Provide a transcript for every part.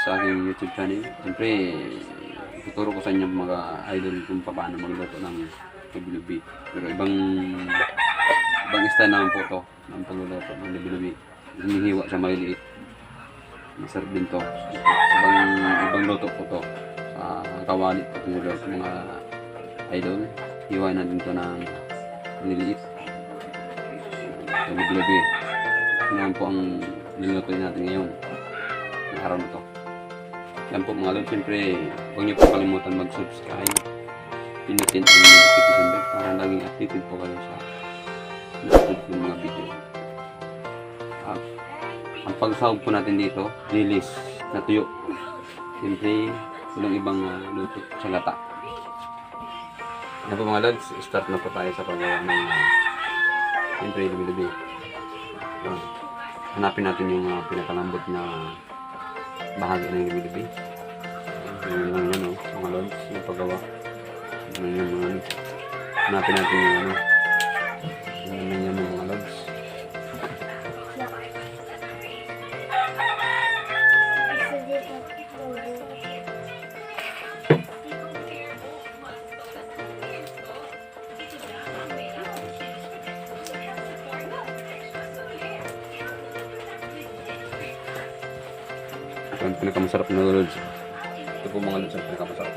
sa aking YouTube channel. Siyempre, tuturo ko sa inyo mga idol kung paano magluto ng lubi-lubi. Pero ibang style naman po to ng pagluluto ng lubi-lubi. Hinihiwa siya maliliit. Masarap din to. Ibang luto po to. Sa kawali po tumulo sa mga idol. Hiwain natin to ng maliliit. Ito lubi-lubi. Yan po ang nilutuin natin ngayon. Ng araw na to. Yan po mga lord, siyempre huwag niyo po kalimutan mag-subscribe, pinutin ang notification bell para laging updated po kayo sa upload ng mga video. At ang pagsahog po natin dito, lilis na tuyo. Siyempre walang ibang luto sa lata. Yan po mga lords, start na po tayo sa paggawa ng siyempre lubi-lubi. Hanapin natin yung pinakalambot na bahagi ng lubi-lubi. Yun lang yan, mga lords, yung paggawa. Yun yung mga hanapin natin yung yun lang yan, mga lords. Ito ang pinakamasarap na lords. Ito po mga lords ang pinakamasarap.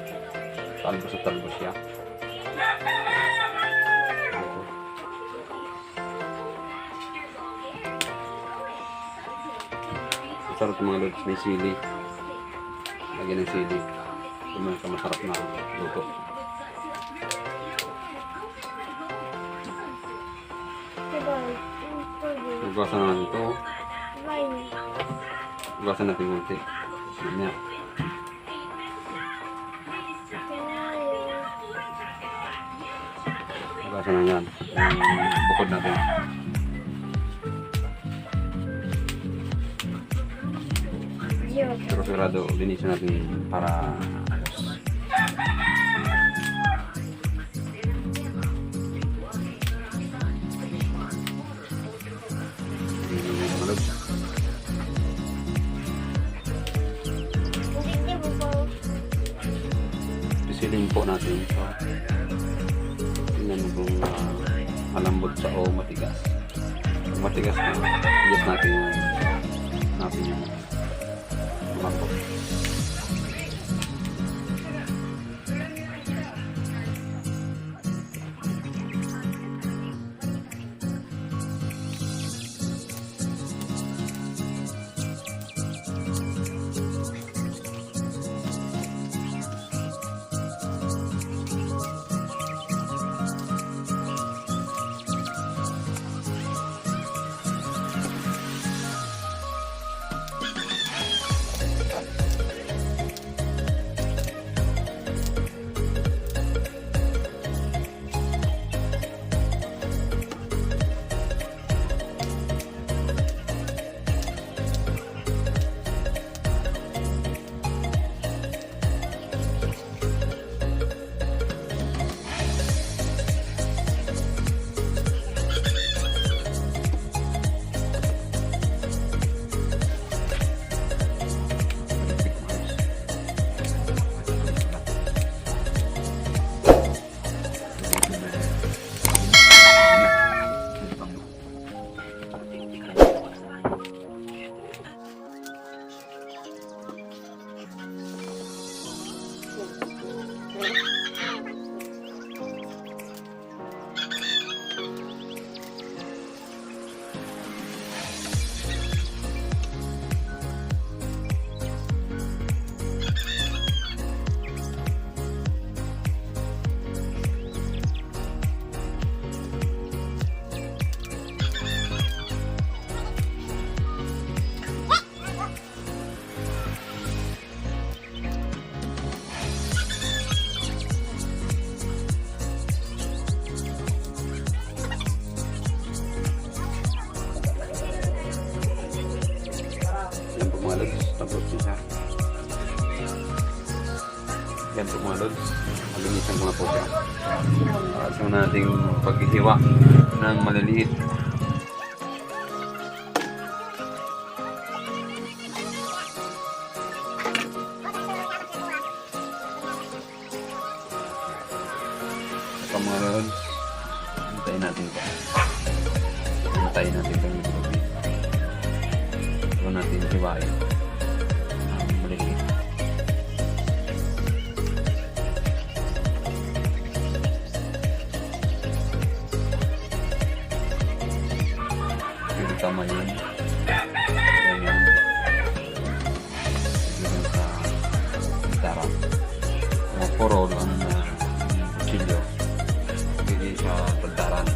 Talbos at talbos siya. Masarap mga lords, may sili. Lagyan ng sili. Ito ang pinakamasarap na luto. Hugasan na natin ito. Hugasan natin konti. Yan yan. Hugasan na yan. Yung bukod natin. Pero sigurado, linisin natin para ayos. Pisilin po natin ito. Tingnan mo kung malambot siya o matigas. Kung matigas na, i-adjust natin yung lumambot. Tapos siya. Yan po mga lods. Malinisan ko na po siya. So nating paghihiwa ng maliliit. patay natin itong itlog. Ito natin hiwain. Maliliit. Pili tama yun. Ganyan. Ganyan sa gitara. Puro ang kutsilyo. Hindi sa pagdaran.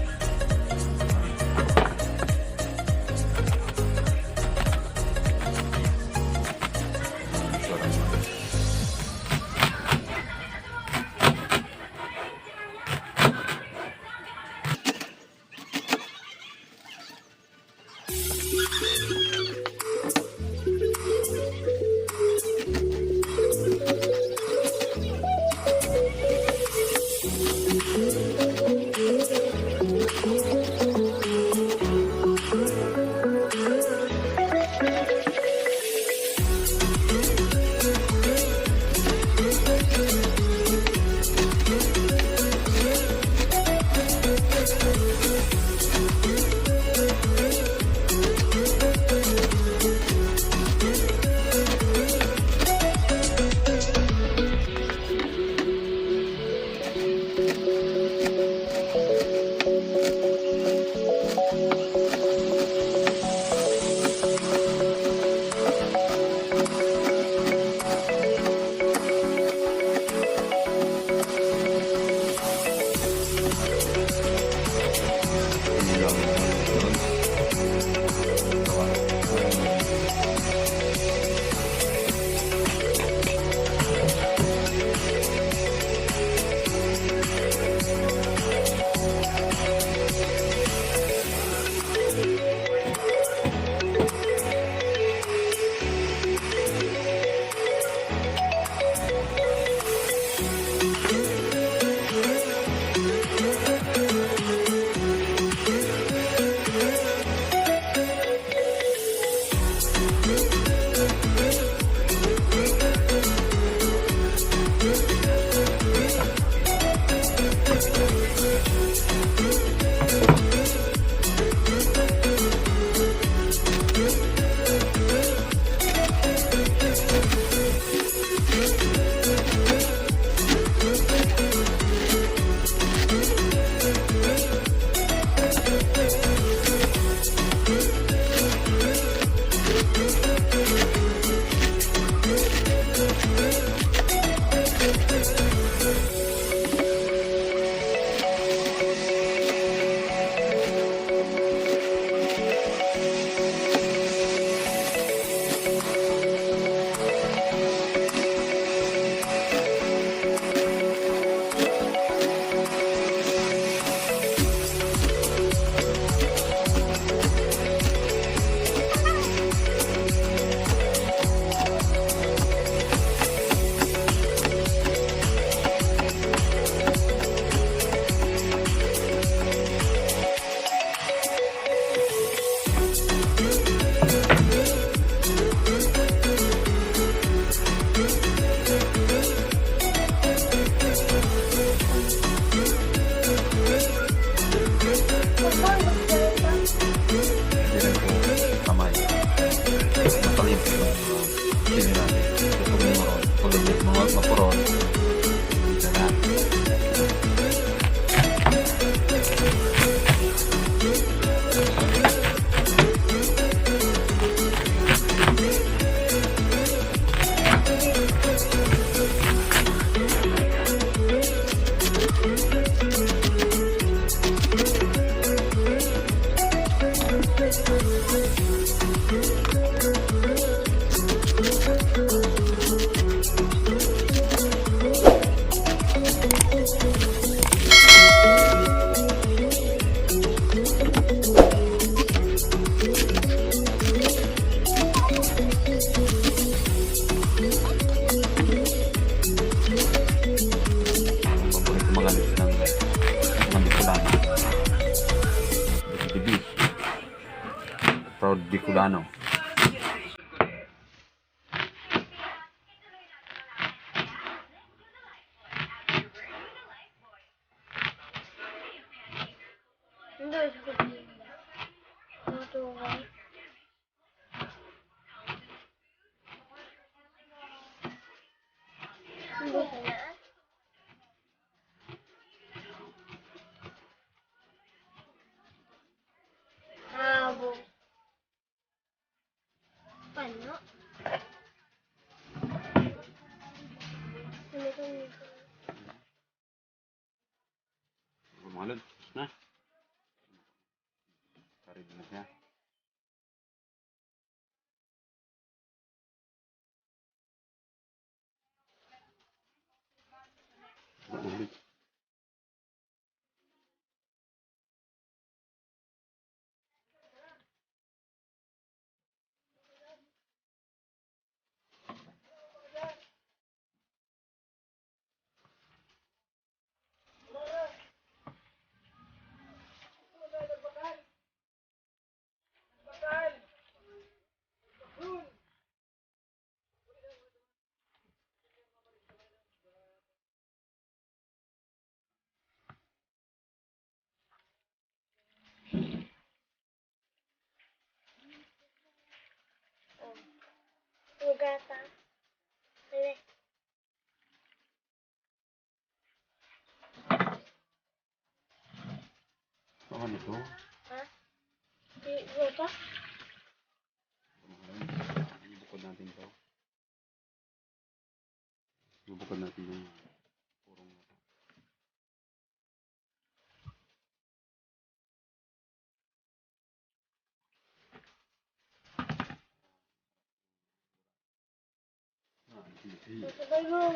Proud Bicolano. Hindi, sa kutsina. Tuwan. Buti na. Habo. Paano? Ano ito nito? Lumalod. Na. Karin na siya. Ulit. Ugata. Dali. Ano ito? Ha? Ugata? Ibukod natin ito. Ibukod natin yung purong ito. Sabay mo.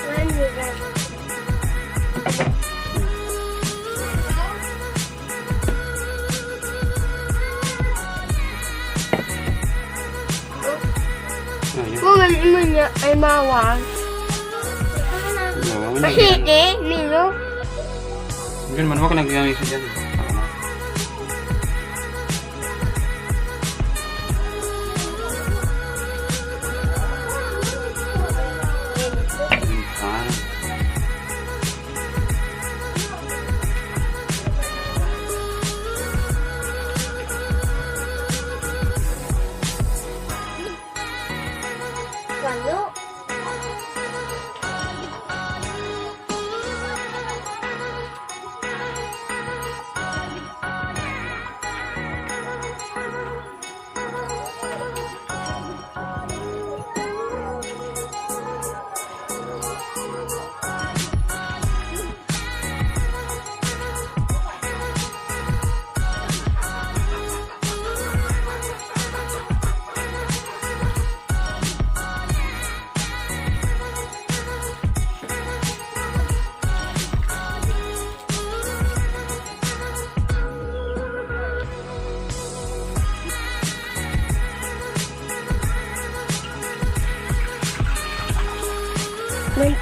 One ugata. Kung ano niya ay mawag. Masiki, Milo. Yun man, huwag naggamit siya dyan. Ah. Walo. Wait.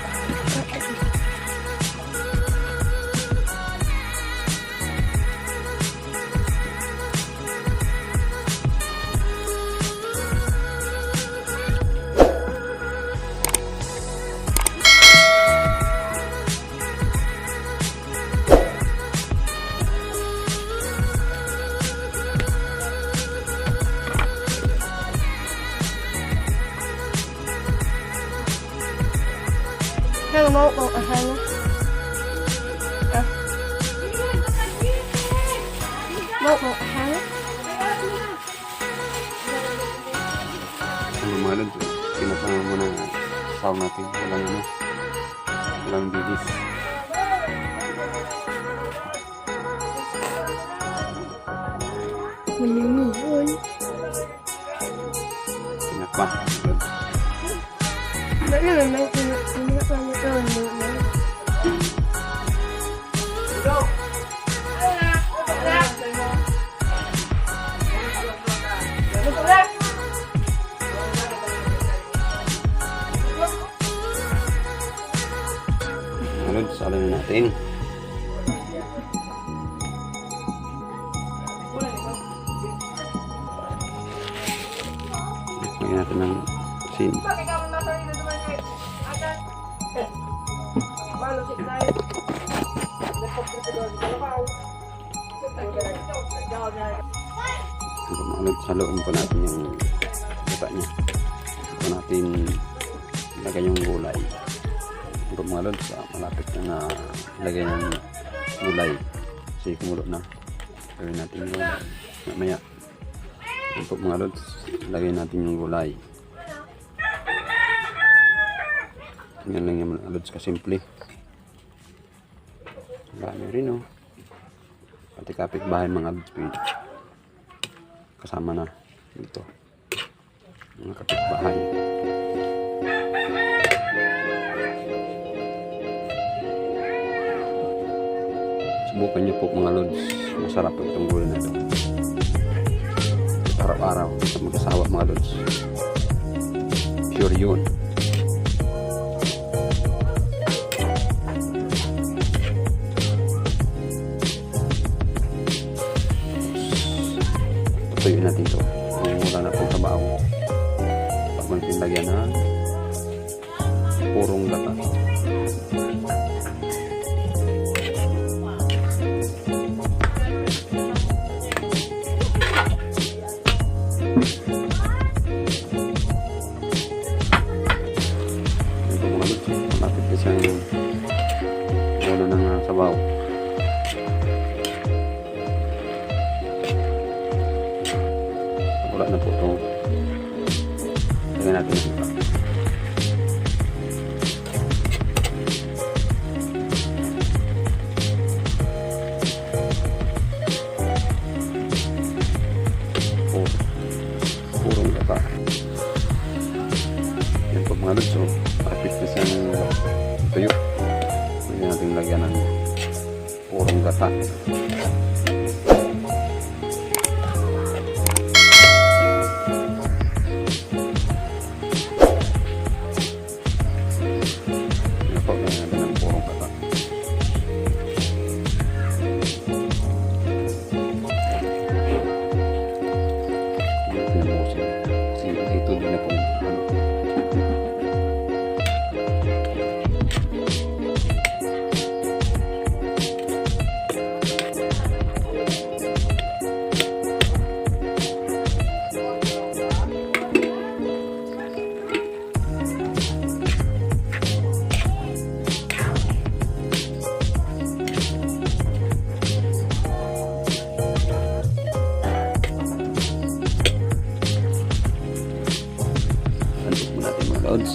Nang mau kong asal. Mau kong asal. Ang lumalod, pinapangan mo na sound natin. Walang ano. Walang bidis. Menunihun. Pinapa. Mana memang tidak kami tahu. lods, salin na natin. Lagyan natin ng asin. Sa loob po natin yung gata niya. Ito natin lagay yung gulay. Ito mga lods, malapit na lagay ng gulay. Kasi kumulo na. Lagay natin yung gulay. Mamaya. Ito mga lods, lagay natin yung gulay. Yan lang yung mga lods, kasimple. Dami rin oh. Pati kapitbahay mga lods. Kasama na dito mga kapitbahay. Subukan niyo po mga lods, masarap po itong gulay na ito. Araw-araw sa mag-asawa mga lods, pure yun. Tuyuin natin ito kung wala na pong sabaw. Pag magpinlagyan na purong gata. Ito mga lods, malapit na siyang wala ng sabaw. Wala na po ito. Lagyan natin ng iba. Purong gata. Yan po mga lods. Malapit na siyang tuyo. Lagyan natin lagyan ng purong gata. Ito din na po natin mga lods.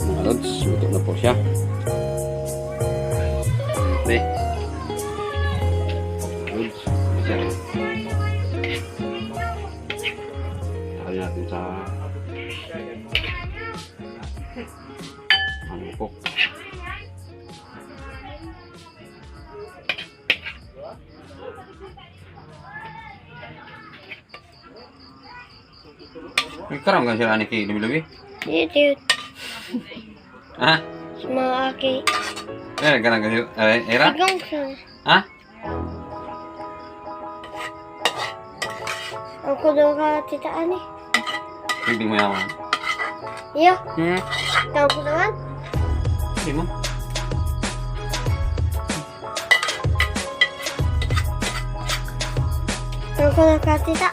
Mga lods, luto na po siya. Okay. Lods, siya. Natin sa mangkok. Nagkaroon ka sila ni Kay Lubi-Lubi? Dito. Ha? Mga aki. Eh, ganang ka sila? Era? Hanggang sa. Ha? Ako daw ka titaan eh. Hindi mo yaman. Iyo. Tawag ko naman. Hindi mo? Ako na ka tita.